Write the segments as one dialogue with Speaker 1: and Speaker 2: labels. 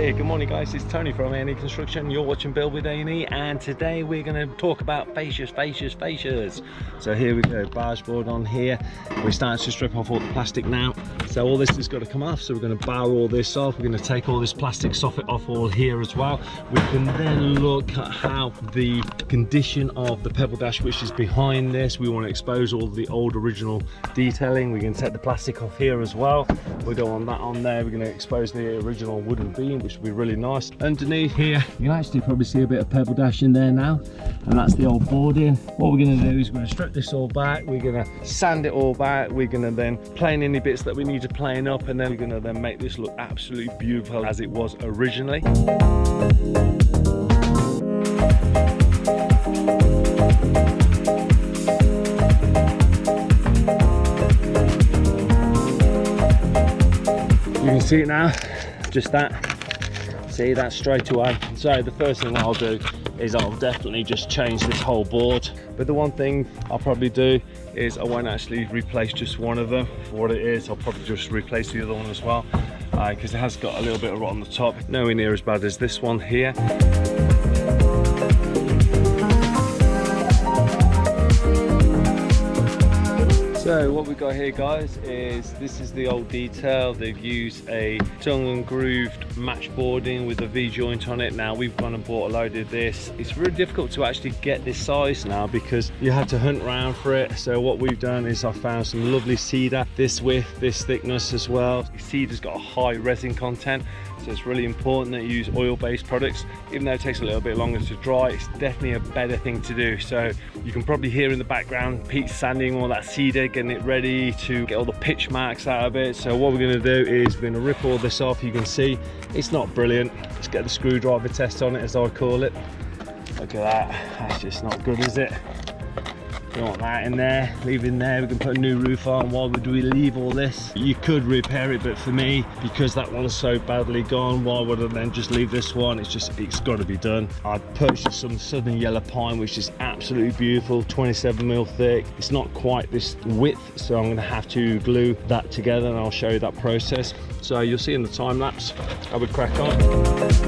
Speaker 1: Hey, good morning guys, it's Tony from A&E Construction. You're watching Build with A&E, and today we're going to talk about fascias. So here we go, barge board on here. We're starting to strip off all the plastic now. So all this has got to come off, so we're going to bar all this off. We're going to take all this plastic soffit off all here as well. We can then look at how the condition of the pebble dash which is behind this, we want to expose all the old original detailing. We're going to take the plastic off here as well. We'll go on that on there. We're going to expose the original wooden beam, which will be really nice. Underneath here you can actually probably see a bit of pebble dash in there now, and that's the old boarding. What we're going to do is we're going to strip this all back, we're going to sand it all back, we're going to then plane any bits that we need to plane up, and then we're going to then make this look absolutely beautiful as it was originally. You can see it now, just that. See that straight away. So the first thing I'll do is I'll definitely just change this whole board. But the one thing I'll probably do is I won't actually replace just one of them for what it is. I'll probably just replace the other one as well, because it has got a little bit of rot on the top. Nowhere near as bad as this one here. So what we've got here guys is, this is the old detail. They've used a tongue and grooved matchboarding with a V-joint on it. Now we've gone and bought a load of this. It's really difficult to actually get this size now because you had to hunt around for it. So what we've done is I found some lovely cedar, this width, this thickness as well. Cedar's got a high resin content, so it's really important that you use oil-based products. Even though it takes a little bit longer to dry, it's definitely a better thing to do. So you can probably hear in the background Pete sanding all that cedar, getting it ready to get all the pitch marks out of it. So what we're going to do is we're going to rip all this off. You can see it's not brilliant. Let's get the screwdriver test on it, as I call it. Look at that, that's just not good, is it? You want that in there, leave in there. We can put a new roof on. Why would we leave all this? You could repair it, but for me, because that one's so badly gone, why would I then just leave this one? It's got to be done. I purchased some southern yellow pine, which is absolutely beautiful, 27mm thick. It's not quite this width, so I'm going to have to glue that together, and I'll show you that process. So you'll see in the time lapse. I would crack on.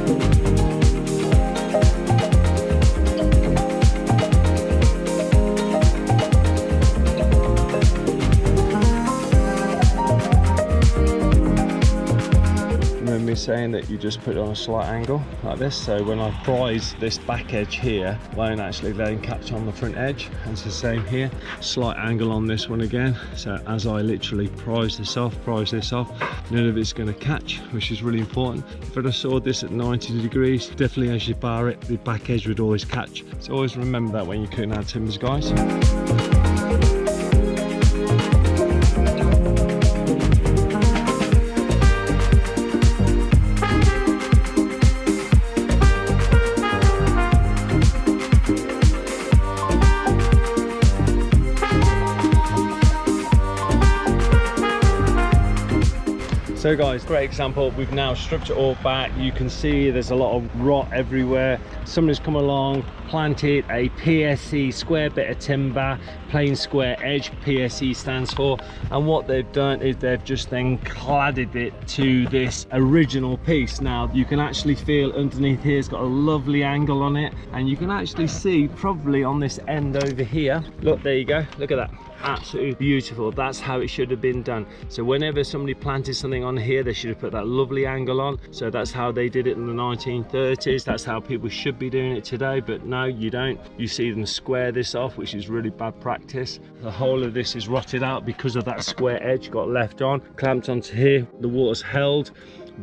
Speaker 1: Saying that you just put it on a slight angle like this, so when I prise this back edge here, won't actually then catch on the front edge. And it's the same here, slight angle on this one again. So as I literally prise this off, none of it's going to catch, which is really important. If I'd have sawed this at 90 degrees, definitely as you bar it, the back edge would always catch. So always remember that when you're cutting out timbers, guys. So guys, great example. We've now stripped it all back. You can see there's a lot of rot everywhere. Somebody's come along, planted a PSE square bit of timber, plain square edge, PSE stands for, and what they've done is they've just then cladded it to this original piece. Now you can actually feel underneath here it's got a lovely angle on it, and you can actually see probably on this end over here, look, there you go, look at that. Absolutely beautiful. That's how it should have been done. So whenever somebody planted something on here, they should have put that lovely angle on. So that's how they did it in the 1930s. That's how people should be doing it today, but no, you don't. You see them square this off, which is really bad practice. The whole of this is rotted out because of that square edge got left on, clamped onto here. The water's held,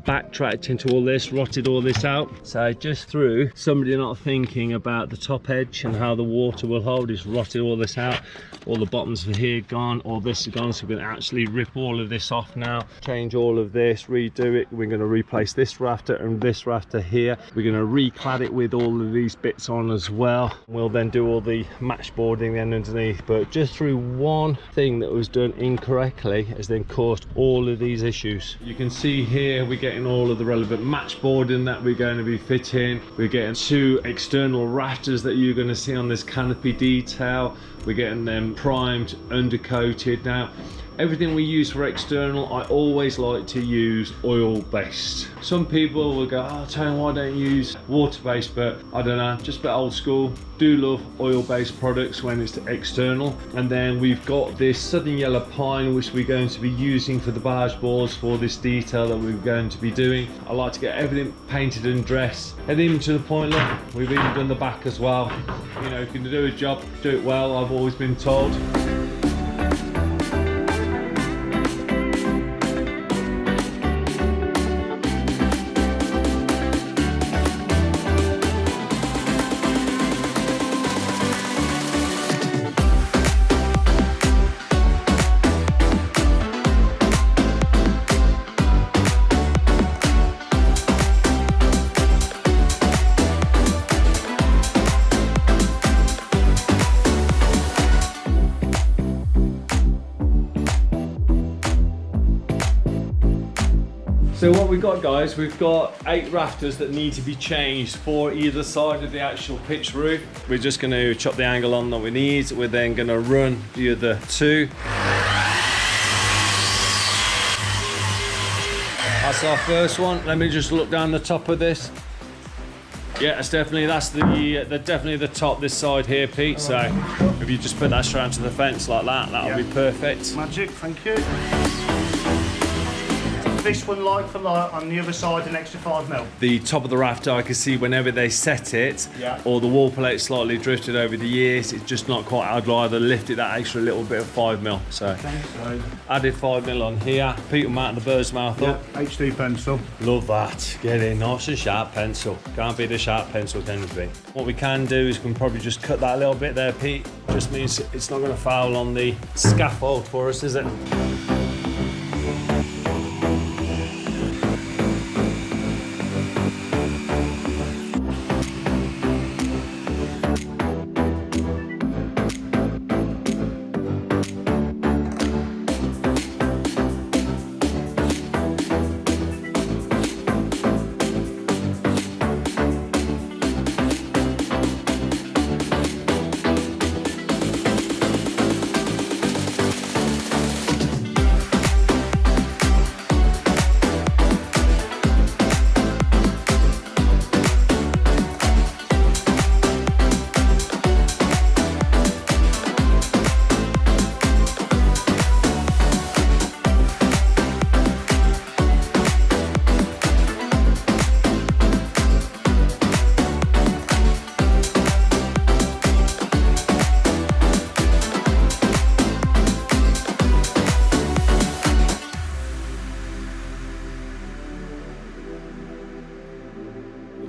Speaker 1: backtracked into all this, rotted all this out. So just through somebody not thinking about the top edge and how the water will hold, is rotted all this out. All the bottoms are here gone, all this is gone. So we're going to actually rip all of this off now, change all of this, redo it. We're going to replace this rafter and this rafter here. We're going to reclad it with all of these bits on as well. We'll then do all the matchboarding then underneath. But just through one thing that was done incorrectly has then caused all of these issues. You can see here we getting all of the relevant matchboarding that we're going to be fitting. We're getting 2 external rafters that you're going to see on this canopy detail. We're getting them primed, undercoated. Now Everything we use for external, I always like to use oil-based. Some people will go, oh Tony, why don't you use water-based? But I don't know, just a bit old school. Do love oil-based products when it's external. And then we've got this southern yellow pine, which we're going to be using for the barge boards for this detail that we're going to be doing. I like to get everything painted and dressed, and even to the point, look, we've even done the back as well. You know, if you can do a job, do it well, I've always been told. So what we've got, guys, we've got 8 rafters that need to be changed for either side of the actual pitch roof. We're just going to chop the angle on that we need. We're then going to run the other 2. That's our first one. Let me just look down the top of this. Yeah, that's definitely the top this side here, Pete. So if you just put that straight onto the fence like that, that'll be perfect.
Speaker 2: Magic, thank you. This one like for like on the other side an extra 5mm.
Speaker 1: The top of the rafter, I can see whenever they set it, or the wall plate slightly drifted over the years, it's just not quite. I'd rather lift it that extra little bit of 5mm. So added 5mm on here. Pete will mount the bird's mouth up.
Speaker 2: HD pencil.
Speaker 1: Love that. Get in, nice and sharp pencil. Can't be the sharp pencil, can it be? What we can do is we can probably just cut that a little bit there, Pete. Just means it's not going to foul on the scaffold for us, is it?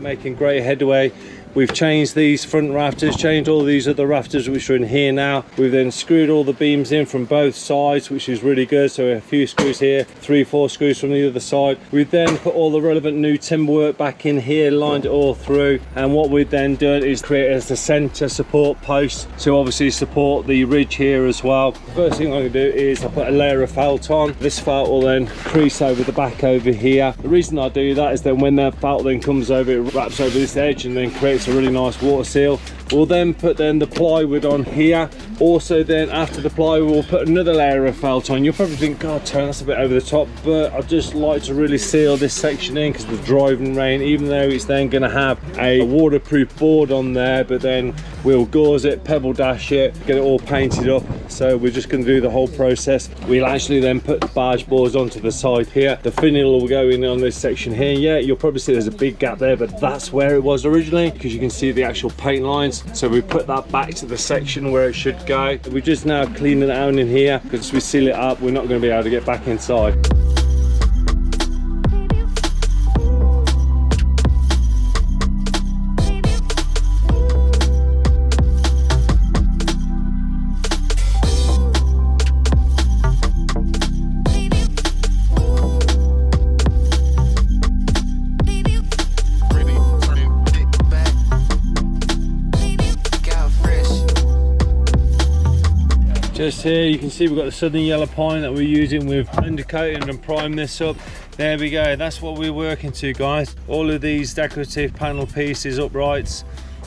Speaker 1: Making great headway. We've changed these front rafters, changed all these other rafters which are in here now. We've then screwed all the beams in from both sides, which is really good. So a few screws here, 3-4 screws from the other side. We've then put all the relevant new timber work back in here, lined it all through. And what we've then done is create as the center support post to obviously support the ridge here as well. First thing I'm going to do is I put a layer of felt on. This felt will then crease over the back over here. The reason I do that is then when that felt then comes over, it wraps over this edge and then creates a really nice water seal. We'll then put the plywood on here. Also then after the plywood we'll put another layer of felt on. You'll probably think, God Tony, that's a bit over the top, but I just like to really seal this section in because of the driving rain, even though it's then going to have a waterproof board on there, but then we'll gauze it, pebble dash it, get it all painted up. So we're just going to do the whole process. We'll actually then put the barge boards onto the side here. The finial will go in on this section here. Yeah, you'll probably see there's a big gap there, but that's where it was originally because you can see the actual paint lines. So we put that back to the section where it should go. We're just now cleaning it out in here because we seal it up, we're not going to be able to get back inside. Just here you can see we've got the southern yellow pine that we're using. We've undercoated and primed this up. There we go, that's what we're working to, guys. All of these decorative panel pieces, uprights,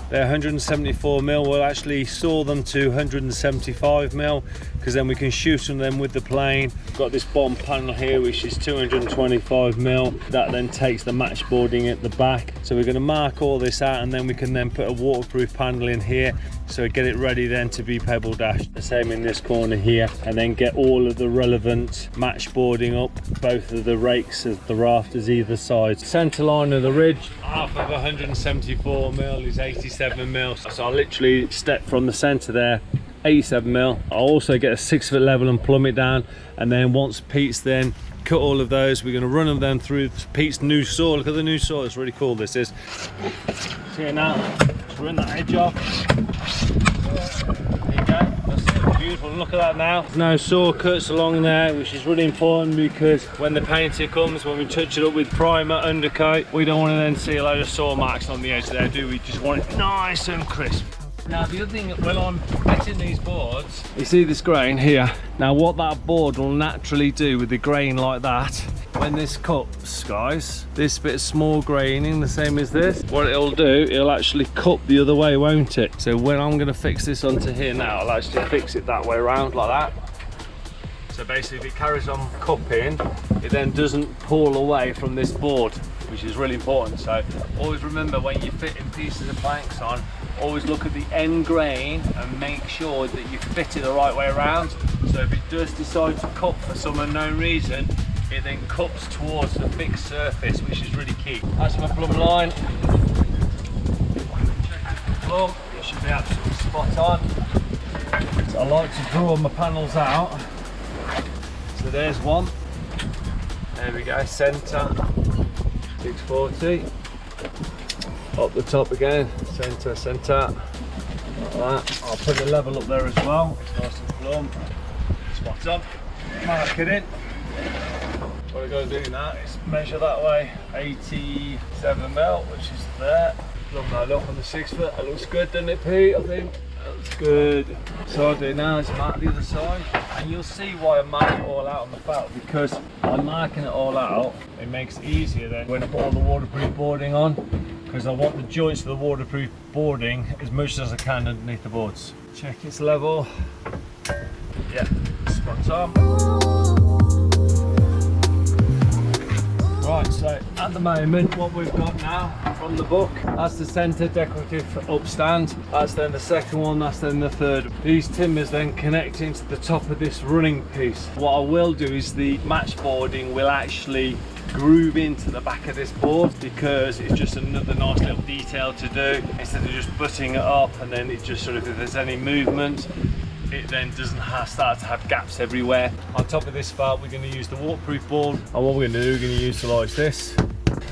Speaker 1: they're 174mm. We'll actually saw them to 175mm. because then we can shoot on them with the plane. Got this bottom panel here which is 225mm. That then takes the matchboarding at the back. So we're going to mark all this out, and then we can then put a waterproof panel in here, so get it ready then to be pebble dashed. The same in this corner here, and then get all of the relevant matchboarding up, both of the rakes of the rafters either side. Centre line of the ridge, half of 174mm is 87mm. So I literally step from the centre there, 87mm. I'll also get a 6 foot level and plumb it down, and then once Pete's then cut all of those, we're going to run them then through Pete's new saw. Look at the new saw, it's really cool. This is, see it now, just run that edge off. There you go, that's beautiful. Look at that now. No saw cuts along there, which is really important, because when the painter comes, when we touch it up with primer undercoat, we don't want to then see a load of saw marks on the edge there, do we? Just want it nice and crisp. Now the other thing, when I'm fitting these boards, you see this grain here. Now what that board will naturally do with the grain like that, when this cups, guys, this bit of small graining, the same as this, what it'll do, it'll actually cup the other way, won't it? So when I'm going to fix this onto here now, I'll actually fix it that way around like that. So basically if it carries on cupping, it then doesn't pull away from this board, which is really important. So always remember, when you're fitting pieces of planks on, always look at the end grain and make sure that you fit it the right way around. So if it does decide to cup for some unknown reason, it then cups towards the fixed surface, which is really key. That's my plumb line. Plumb, it should be absolutely spot on. So I like to draw my panels out. So there's one. There we go, centre, 640. Up the top again, centre, centre, like that. I'll put the level up there as well. It's nice and plumb. Spot on. Mark it in. What I've got to do now is measure that way, 87mm, which is there. Plumb that up on the 6 foot. That looks good, doesn't it, Pete? I think that looks good. So what I do now is mark the other side, and you'll see why I mark it all out on the felt, because by marking it all out, it makes it easier then when I put all the waterproof boarding on, because I want the joints of the waterproof boarding as much as I can underneath the boards. Check its level. Yeah, spot on. Right, so at the moment what we've got now from the book, that's the centre decorative upstand, that's then the second one, that's then the third. These timbers then connect into the top of this running piece. What I will do is the matchboarding will actually groove into the back of this board, because it's just another nice little detail to do, instead of just butting it up and then it just sort of, if there's any movement, it then doesn't start to have gaps everywhere. On top of this felt, we're going to use the waterproof board, and what we're going to do, we're going to utilise this.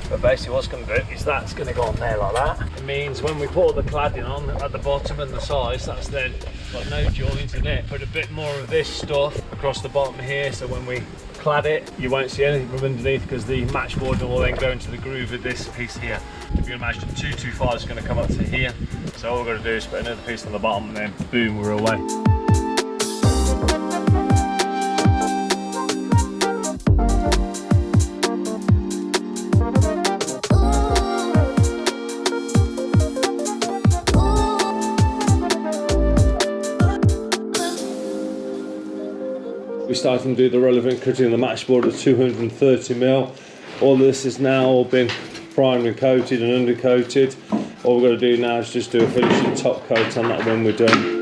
Speaker 1: But basically what's going to do is that's going to go on there like that. It means when we put all the cladding on at the bottom and the sides, that's then got no joints in it. Put a bit more of this stuff across the bottom here, so when we clad it, you won't see anything from underneath, because the matchboard will then go into the groove of this piece here. If you can imagine, 225 is going to come up to here. So all we're going to do is put another piece on the bottom, and then boom, we're away. We're starting to do the relevant cutting on the matchboard at 230mm. All this has now all been primed and coated and undercoated. All we've got to do now is just do a finishing top coat on that when we're done.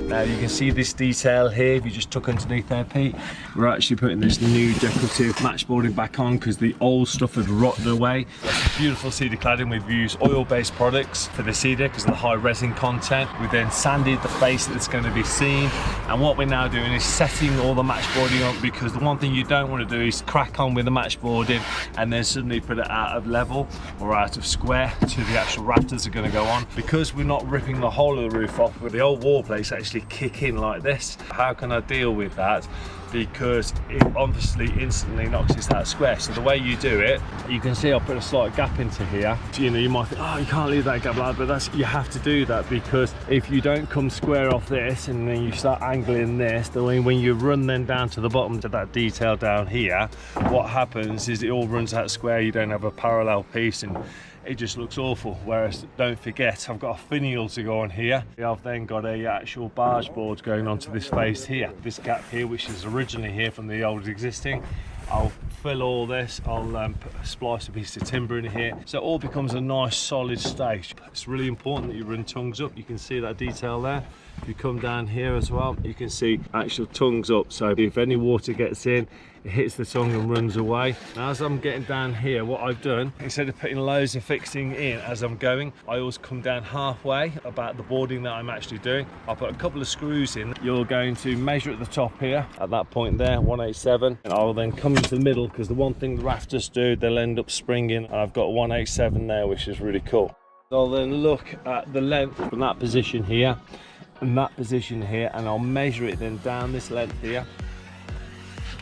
Speaker 1: Now you can see this detail here, if you just tuck underneath there, Pete, we're actually putting this new decorative matchboarding back on, because the old stuff had rotted away. That's beautiful cedar cladding. We've used oil-based products for the cedar because of the high resin content. We then sanded the face that's going to be seen, and what we're now doing is setting all the matchboarding up, because the one thing you don't want to do is crack on with the matchboarding and then suddenly put it out of level or out of square to the actual rafters are going to go on. Because we're not ripping the whole of the roof off, with the old wall plates actually kick in like this. How can I deal with that? Because it obviously instantly knocks this out square. So the way you do it, you can see I put a slight gap into here. You know, you might think, oh, you can't leave that gap like that, but you have to do that, because if you don't come square off this and then you start angling this, then when you run then down to the bottom to that detail down here, what happens is it all runs out square. You don't have a parallel piece, and it just looks awful. Whereas don't forget, I've got a finial to go on here. I've then got a actual barge board going onto this face here, this gap here, which is originally here from the old existing. I'll fill all this, I'll splice a piece of timber in here, so it all becomes a nice solid stage. It's really important that you run tongues up. You can see that detail there. If you come down here as well, you can see actual tongues up, so if any water gets in, it hits the tongue and runs away. Now as I'm getting down here, what I've done, instead of putting loads of fixing in as I'm going, I always come down halfway about the boarding that I'm actually doing. I'll put a couple of screws in. You're going to measure at the top here, at that point there, 187, and I'll then come into the middle, because the one thing the rafters do, they'll end up springing, and I've got 187 there, which is really cool. I'll then look at the length from that position here and that position here, and I'll measure it then down this length here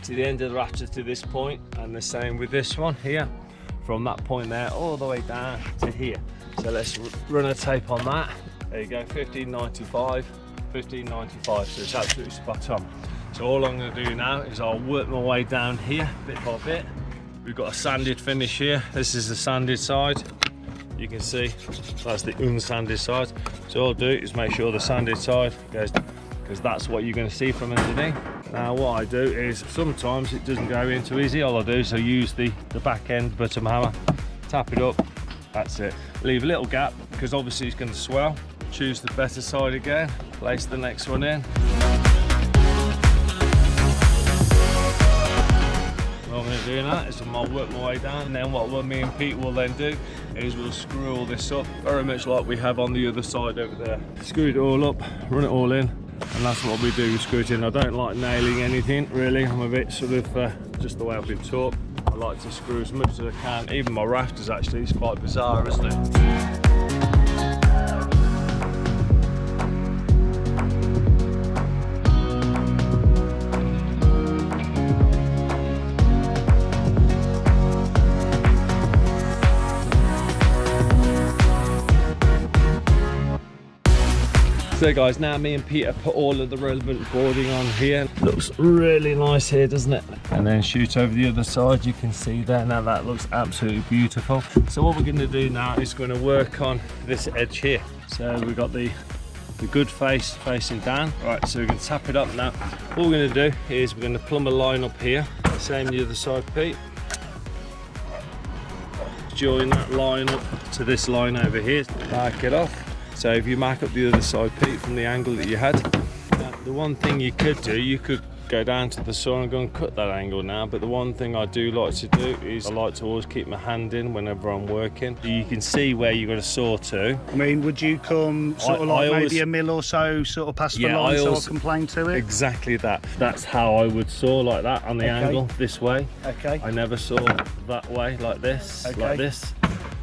Speaker 1: to the end of the rafter to this point, and the same with this one here, from that point there all the way down to here. So let's run a tape on that. There you go, 1595, 1595, so it's absolutely spot on. So all I'm going to do now is I'll work my way down here bit by bit. We've got a sanded finish here. This is the sanded side. You can see that's the unsanded side. So all I'll do is make sure the sanded side goes, because that's what you're going to see from underneath. Now what I do is, sometimes it doesn't go in too easy. All I do is I use the back end bottom hammer, tap it up, that's it. Leave a little gap, because obviously it's going to swell. Choose the better side again, place the next one in. What I'm going to do now is I'll work my way down, and then what me and Pete will then do is we'll screw all this up, very much like we have on the other side over there. Screw it all up, run it all in, and that's what we do, we screw it in. I don't like nailing anything really. I'm a bit sort of just the way I've been taught. I like to screw as much as I can. Even my rafters, actually, it's quite bizarre, isn't it? So guys, now me and Peter put all of the relevant boarding on here. Looks really nice here, doesn't it? And then shoot over the other side, you can see there. Now that looks absolutely beautiful. So what we're going to do now is going to work on this edge here. So we've got the good face facing down. Right, so we're going to tap it up now. What we're going to do is we're going to plumb a line up here. Same the other side, Pete. Join that line up to this line over here. Mark it off. So if you mark up the other side, Pete, from the angle that you had, the one thing you could do, you could go down to the saw and go and cut that angle now, but the one thing I do like to do is I like to always keep my hand in whenever I'm working. You can see where you've got to saw to.
Speaker 2: I mean, would you come sort of like maybe a mil or so sort of past the line so I can plane to it?
Speaker 1: Exactly that. That's how I would saw, like that, on the angle, this way.
Speaker 2: Okay.
Speaker 1: I never saw that way, like this, like this.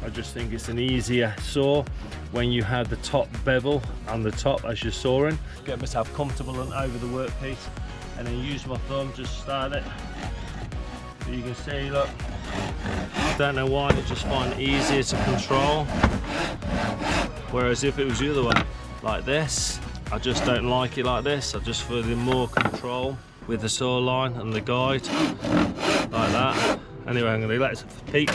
Speaker 1: I just think it's an easier saw when you have the top bevel on the top as you're sawing. Get myself comfortable and over the workpiece, and then use my thumb, just start it. So you can see, look, don't know why, I just find it easier to control. Whereas if it was the other one, like this, I just don't like it like this. I just feel more control with the saw line and the guide, like that. Anyway, I'm going to let Pete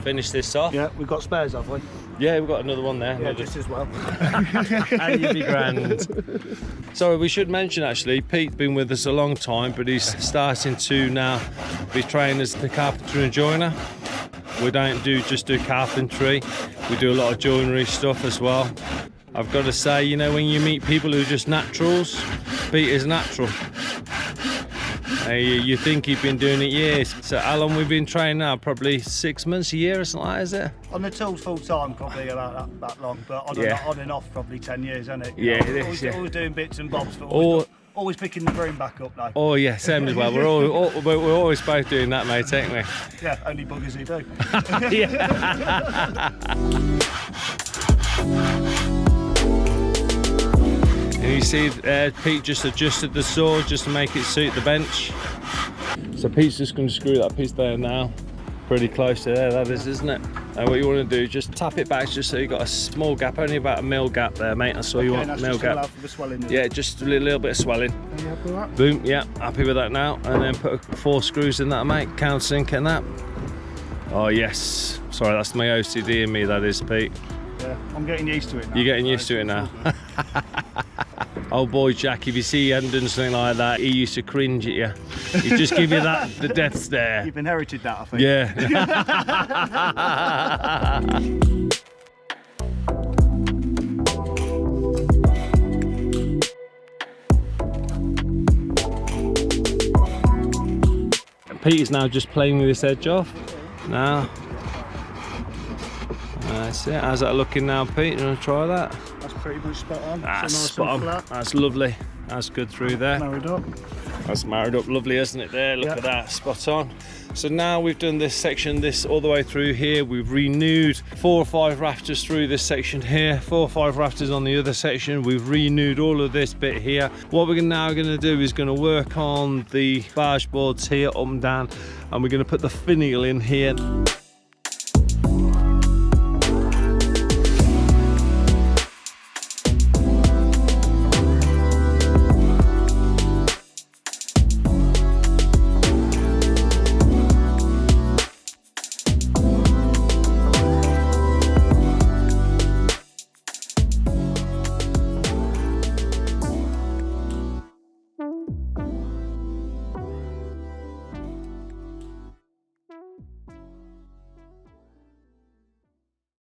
Speaker 1: finish this off.
Speaker 2: Yeah, we've got spares, have we?
Speaker 1: Yeah, we've got another one there.
Speaker 2: Yeah, just as well.
Speaker 1: And you'd be grand. Sorry, we should mention actually, Pete's been with us a long time, but he's starting to now be trained as the carpenter and joiner. We don't just do carpentry, we do a lot of joinery stuff as well. I've got to say, you know, when you meet people who are just naturals, Pete is natural. You think he'd been doing it years. So how long we've been training now? Probably 6 months, a year or something like that, is it?
Speaker 2: On the tools full time, probably about that long, but on and off probably 10 years, isn't it?
Speaker 1: Yeah, it is.
Speaker 2: Always doing bits and bobs, but always picking the broom back up now.
Speaker 1: Oh yeah, same as well. We're always both doing that, mate, ain't we?
Speaker 2: Yeah, only buggers who do.
Speaker 1: Yeah. And you see Pete just adjusted the saw just to make it suit the bench. So Pete's just going to screw that piece there now. Pretty close to there, that is, isn't it? And what you want to do, just tap it back just so you've got a small gap, only about a mil gap there, mate. That's all you want, a mil gap.
Speaker 2: For the swelling,
Speaker 1: yeah, just a little bit of swelling.
Speaker 2: Are you happy with that?
Speaker 1: Boom, yeah, happy with that now. And then put 4 screws in that, mate, countersink in that. Oh yes, Sorry, that's my OCD in me, that is, Pete.
Speaker 2: Yeah, I'm getting used to it now.
Speaker 1: You're getting used to it now. Old boy Jack, if you see you hadn't done something like that, he used to cringe at you. He'd just give you the death stare.
Speaker 2: You've inherited that, I think.
Speaker 1: Yeah. Pete is now just playing with this edge off. Now, that's it. How's that looking now, Pete? You want to try that?
Speaker 2: That's pretty much spot on.
Speaker 1: That's
Speaker 2: so nice
Speaker 1: spot on.
Speaker 2: Flat.
Speaker 1: That's lovely. That's good through there.
Speaker 2: Married up.
Speaker 1: That's married up, lovely, isn't it? There, look at that, spot on. So now we've done this section, this all the way through here. We've renewed 4 or 5 rafters through this section here, 4 or 5 rafters on the other section. We've renewed all of this bit here. What we're now going to do is going to work on the barge boards here, up and down, and we're going to put the finial in here.